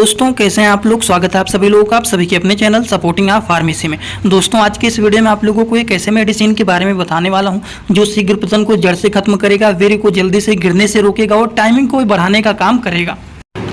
दोस्तों कैसे हैं आप लोग। स्वागत है आप सभी लोगों का आप सभी के अपने चैनल सपोर्टिंग आप फार्मेसी में। दोस्तों आज के इस वीडियो में आप लोगों को एक ऐसे मेडिसिन के बारे में बताने वाला हूं जो शीघ्र पतन को जड़ से खत्म करेगा, वीर्य को जल्दी से गिरने से रोकेगा और टाइमिंग को बढ़ाने का काम करेगा।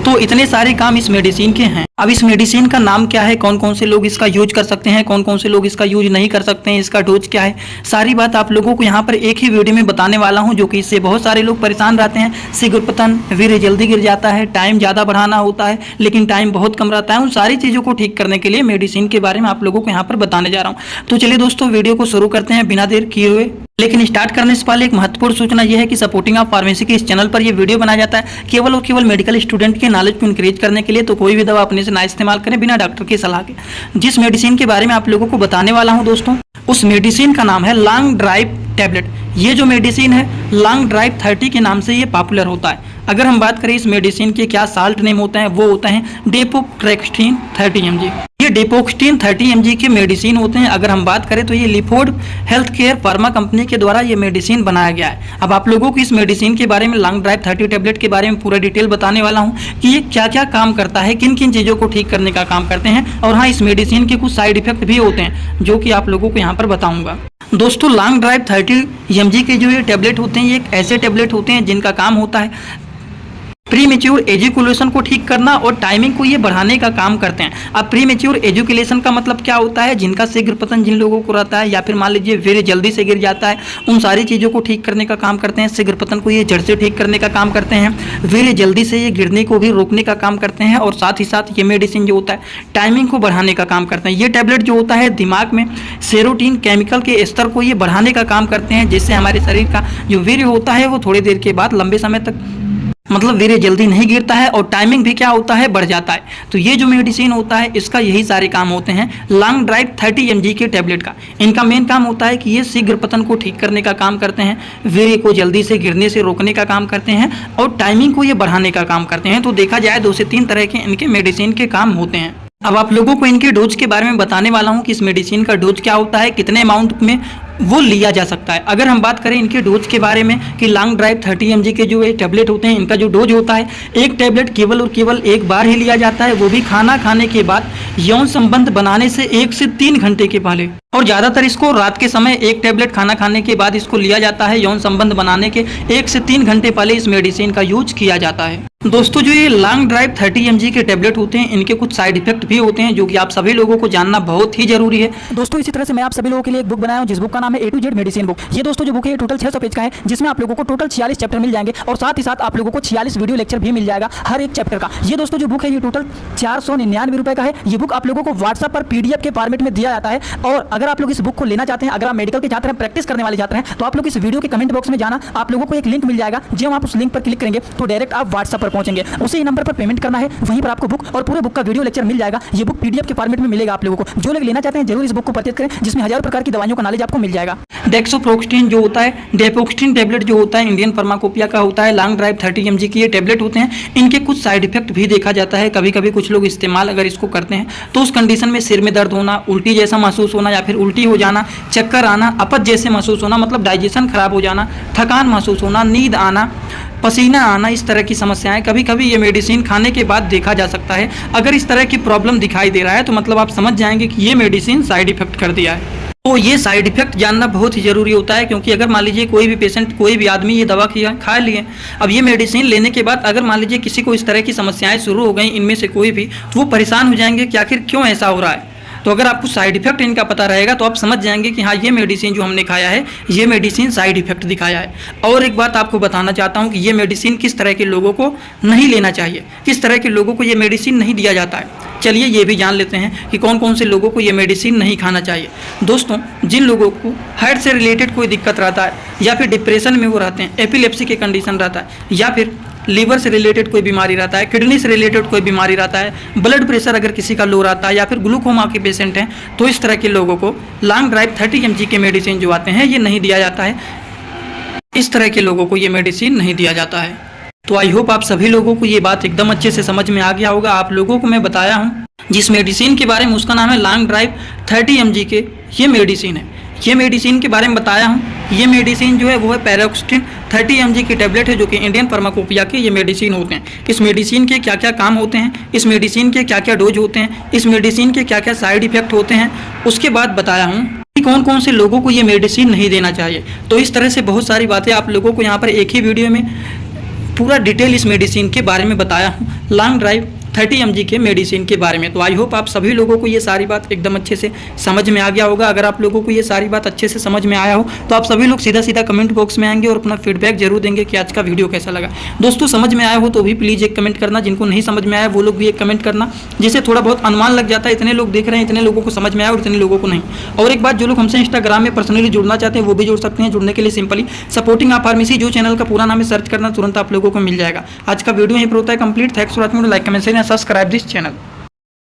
तो इतने सारे काम इस मेडिसिन के हैं। अब इस मेडिसिन का नाम क्या है, कौन कौन से लोग इसका यूज कर सकते हैं, कौन कौन से लोग इसका यूज नहीं कर सकते हैं, इसका डोज क्या है, सारी बात आप लोगों को यहाँ पर एक ही वीडियो में बताने वाला हूँ। जो कि इससे बहुत सारे लोग परेशान रहते हैं। शीघ्र पतन, वीर्य जल्दी गिर जाता है, टाइम ज़्यादा बढ़ाना होता है लेकिन टाइम बहुत कम रहता है। उन सारी चीज़ों को ठीक करने के लिए मेडिसिन के बारे में आप लोगों को यहाँ पर बताने जा रहा हूँ। तो चलिए दोस्तों वीडियो को शुरू करते हैं बिना देर किए हुए। लेकिन स्टार्ट करने से पहले एक महत्वपूर्ण सूचना यह है कि सपोर्टिंग ऑफ फार्मेसी के इस चैनल पर यह वीडियो बनाया जाता है केवल और केवल मेडिकल स्टूडेंट के नॉलेज को इंक्रीज करने के लिए। तो कोई भी दवा अपने से ना इस्तेमाल करें बिना डॉक्टर की सलाह के। जिस मेडिसिन के बारे में आप लोगों को बताने वाला हूं दोस्तों, उस मेडिसिन का नाम है लॉन्ग ड्राइव टैबलेट। ये जो मेडिसिन है लॉन्ग ड्राइव 30 के नाम से ये पॉपुलर होता है। अगर हम बात करें इस मेडिसिन के क्या साल्ट नेम होते हैं, वो होते हैं डेपोक्स्टीन 30 mg। ये डेपोक्स्टीन 30 mg के मेडिसिन होते हैं। अगर हम बात करें तो ये Lifford health care pharma company के द्वारा ये मेडिसिन बनाया गया है। अब आप लोगों को इस मेडिसिन के बारे में लॉन्ग ड्राइव 30 टैबलेट के बारे में पूरा डिटेल बताने वाला हूँ कि ये क्या क्या काम करता है, किन किन चीज़ों को ठीक करने का काम करते हैं। और हाँ, इस मेडिसिन के कुछ साइड इफेक्ट भी होते हैं जो कि आप लोगों को यहाँ पर बताऊँगा। दोस्तों लॉन्ग ड्राइव 30 mg के जो ये टैबलेट होते हैं, ये एक ऐसे टैबलेट होते हैं जिनका काम होता है प्रीमेच्योर एजुकुलेशन को ठीक करना और टाइमिंग को ये बढ़ाने का काम करते हैं। अब प्रीमेच्योर एजुकुलेशन का मतलब क्या होता है, जिनका शीघ्र पतन जिन लोगों को रहता है या फिर मान लीजिए वीर्य जल्दी से गिर जाता है, उन सारी चीज़ों को ठीक करने का काम करते हैं। शीघ्र पतन को ये जड़ से ठीक करने का काम करते हैं, वीर्य जल्दी से ये गिरने को भी रोकने का काम करते हैं और साथ ही साथ ये मेडिसिन जो होता है टाइमिंग को बढ़ाने का काम करते हैं। ये टैबलेट जो होता है दिमाग में सेरोटीन केमिकल के स्तर को ये बढ़ाने का काम करते हैं, जिससे हमारे शरीर का जो वीर्य होता है वो थोड़ी देर के बाद लंबे समय तक मतलब वीर्य जल्दी नहीं गिरता है और टाइमिंग भी क्या होता है, बढ़ जाता है। तो ये जो मेडिसिन होता है इसका यही सारे काम होते हैं लॉन्ग ड्राइव 30 mg के टैबलेट का। इनका मेन काम होता है कि ये शीघ्र पतन को ठीक करने का काम करते हैं, वीर्य को जल्दी से गिरने से रोकने का काम करते हैं और टाइमिंग को ये बढ़ाने का काम करते हैं। तो देखा जाए 2 से 3 तरह के इनके मेडिसिन के काम होते हैं। अब आप लोगों को इनके डोज के बारे में बताने वाला हूँ कि इस मेडिसिन का डोज क्या होता है, कितने अमाउंट में वो लिया जा सकता है। अगर हम बात करें इनके डोज के बारे में कि लॉन्ग ड्राइव 30 mg के जो ये टैबलेट होते हैं, इनका जो डोज होता है, एक टैबलेट केवल और केवल एक बार ही लिया जाता है, वो भी खाना खाने के बाद यौन संबंध बनाने से 1 से 3 घंटे के पहले। और ज़्यादातर इसको रात के समय एक टैबलेट खाना खाने के बाद इसको लिया जाता है। यौन संबंध बनाने के 1 से 3 घंटे पहले इस मेडिसिन का यूज किया जाता है। दोस्तों जो ये लॉन्ग ड्राइव 30 mg के टैबलेट होते हैं, इनके कुछ साइड इफेक्ट भी होते हैं जो कि आप सभी लोगों को जानना बहुत ही जरूरी है। दोस्तों इसी तरह से मैं आप सभी लोगों के लिए एक बुक बनाया हूं जिस बुक का नाम है A to Z medicine book. ये दोस्तों जो बुक है ये टोटल 600 पेज का है, जिसमें आप लोगों को टोटल 46 चैप्टर मिल जाएंगे और साथ ही साथ आप लोगों को 46 वीडियो लेक्चर भी मिल जाएगा हर एक चैप्टर का। ये दोस्तों जो बुक है ये टोटल 499 रुपए का है। ये बुक आप लोगों को व्हाट्सएप पर PDF के फॉर्मेट में दिया जाता है। और अगर आप लोग इस बुक को लेना चाहते हैं, अगर आप मेडिकल के छात्र हैं, प्रैक्टिस करने वाले छात्र हैं, तो आप लोग इस वीडियो के कमेंट बॉक्स में जाना, आप लोगों को एक लिंक मिल जाएगा। जब आप उस लिंक पर क्लिक करेंगे तो डायरेक्ट आप व्हाट्सएप पर पहुंचेंगे, उसी नंबर पर पेमेंट करना है, वहीं पर आपको बुक और पूरे बुक का वीडियो लेक्चर मिल जाएगा। ये बुक PDF के फॉर्मेट में मिलेगा आप लोगों को। जो लोग लेना चाहते हैं जरूर इस बुक को परचेज करें, जिसमें हजारों प्रकार की दवाइयों का नॉलेज आपको मिल जाएगा। डेक्सोप्रोक्स्टीन जो होता है, डेपोक्स्टीन टैबलेट जो होता है इंडियन फार्माकोपिया का होता है। लॉन्ग ड्राइव 30 mg की ये टैबलेट होते हैं। इनके कुछ साइड इफेक्ट भी देखा जाता है। कभी कभी कुछ लोग इस्तेमाल अगर इसको करते हैं तो उस कंडीशन में सिर में दर्द होना, उल्टी जैसा महसूस होना या फिर उल्टी हो जाना, चक्कर आना, अपच जैसे महसूस होना मतलब डाइजेशन खराब हो जाना, थकान महसूस होना, नींद आना, पसीना आना, इस तरह की समस्याएं कभी कभी ये मेडिसिन खाने के बाद देखा जा सकता है। अगर इस तरह की प्रॉब्लम दिखाई दे रहा है तो मतलब आप समझ जाएंगे कि ये मेडिसिन साइड इफेक्ट कर दिया है। तो ये साइड इफेक्ट जानना बहुत ही जरूरी होता है, क्योंकि अगर मान लीजिए कोई भी पेशेंट, कोई भी आदमी ये दवा खा लिए, अब ये मेडिसिन लेने के बाद अगर मान लीजिए किसी को इस तरह की समस्याएं शुरू हो गई इनमें से कोई भी, तो वो परेशान हो जाएंगे कि आखिर क्यों ऐसा हो रहा है। तो अगर आपको साइड इफेक्ट इनका पता रहेगा तो आप समझ जाएंगे कि हाँ ये मेडिसिन जो हमने खाया है ये मेडिसिन साइड इफेक्ट दिखाया है। और एक बात आपको बताना चाहता हूँ कि ये मेडिसिन किस तरह के लोगों को नहीं लेना चाहिए, किस तरह के लोगों को ये मेडिसिन नहीं दिया जाता है। चलिए ये भी जान लेते हैं कि कौन कौन से लोगों को ये मेडिसिन नहीं खाना चाहिए। दोस्तों जिन लोगों को हार्ट से रिलेटेड कोई दिक्कत रहता है या फिर डिप्रेशन में वो रहते हैं, एपिलेप्सी के कंडीशन रहता है, या फिर लीवर से रिलेटेड कोई बीमारी रहता है, किडनी से रिलेटेड कोई बीमारी रहता है, ब्लड प्रेशर अगर किसी का लो रहता है या फिर ग्लूकोमा के पेशेंट हैं, तो इस तरह के लोगों को लॉन्ग ड्राइव 30 mg के मेडिसिन जो आते हैं ये नहीं दिया जाता है। इस तरह के लोगों को ये मेडिसिन नहीं दिया जाता है। तो आई होप आप सभी लोगों को ये बात एकदम अच्छे से समझ में आ गया होगा। आप लोगों को मैं बताया हूँ जिस मेडिसिन के बारे में, उसका नाम है लॉन्ग ड्राइव 30 mg के ये मेडिसिन है। ये मेडिसिन के बारे में बताया हूँ। ये मेडिसिन जो है वो है पैरोक्सिन 30 mg की टैबलेट है, जो कि इंडियन फार्माकोपिया के ये मेडिसिन होते हैं। इस मेडिसिन के क्या क्या काम होते हैं, इस मेडिसिन के क्या क्या डोज होते हैं, इस मेडिसिन के क्या क्या साइड इफेक्ट होते हैं, उसके बाद बताया हूँ कि कौन कौन से लोगों को ये मेडिसिन नहीं देना चाहिए। तो इस तरह से बहुत सारी बातें आप लोगों को यहाँ पर एक ही वीडियो में पूरा डिटेल इस मेडिसिन के बारे में बताया हूँ, लॉन्ग ड्राइव 30 mg के मेडिसिन के बारे में। तो आई होप आप सभी लोगों को ये सारी बात एकदम अच्छे से समझ में आ गया होगा। अगर आप लोगों को ये सारी बात अच्छे से समझ में आया हो तो आप सभी लोग सीधा सीधा कमेंट बॉक्स में आएंगे और अपना फीडबैक जरूर देंगे कि आज का वीडियो कैसा लगा। दोस्तों समझ में आया हो तो भी प्लीज़ एक कमेंट करना, जिनको नहीं समझ में आया वो लोग भी एक कमेंट करना, जिससे थोड़ा बहुत अनुमान लग जाता है इतने लोग देख रहे हैं, इतने लोगों को समझ में आया और इतने लोगों को नहीं। और एक बात, जो लोग हमसे इंस्टाग्राम में पर्सनली जुड़ना चाहते हैं वो भी जुड़ सकते हैं। जुड़ने के लिए सिंपली सपोर्टिंग आप फार्मेसी जो चैनल का पूरा नाम है सर्च करना, तुरंत आप लोगों को मिल जाएगा। आज का वीडियो यहीं पर होता है complete. Thanks for watching, like comment share and subscribe this channel.